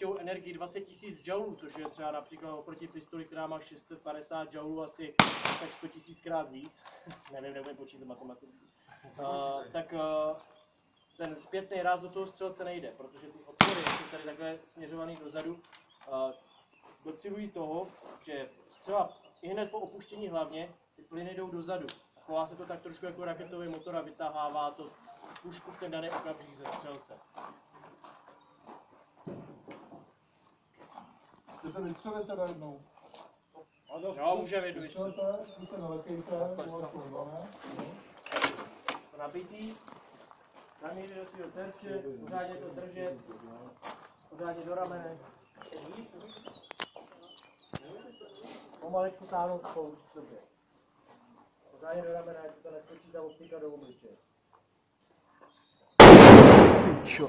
spouštějí energii 20 000 joulů, což je třeba například oproti pistoli, která má 650 joulů asi tak 100 000krát víc. Nevím počítat matematicky. Tak ten zpětný ráz do toho střelce nejde, protože ty otvory jsou tady takhle směřovaný dozadu. Docilují toho, že střela i hned po opuštění hlavně ty plyny jdou dozadu. Chová se to tak trošku jako raketový motor a vytahává to pušku v ten daný okamžik ze střelce. Chcete vystřelit teda jednou? Jo, můžeme jít vystřelit. Vy se nalekejte, Nabitý, namířit do svého terče, pořádně to držet, pořádně do ramene. Pomalečku táhnout spoušť k sobě. Pořádně do ramene, ať to neskočí ta optika do obličeje. Čo?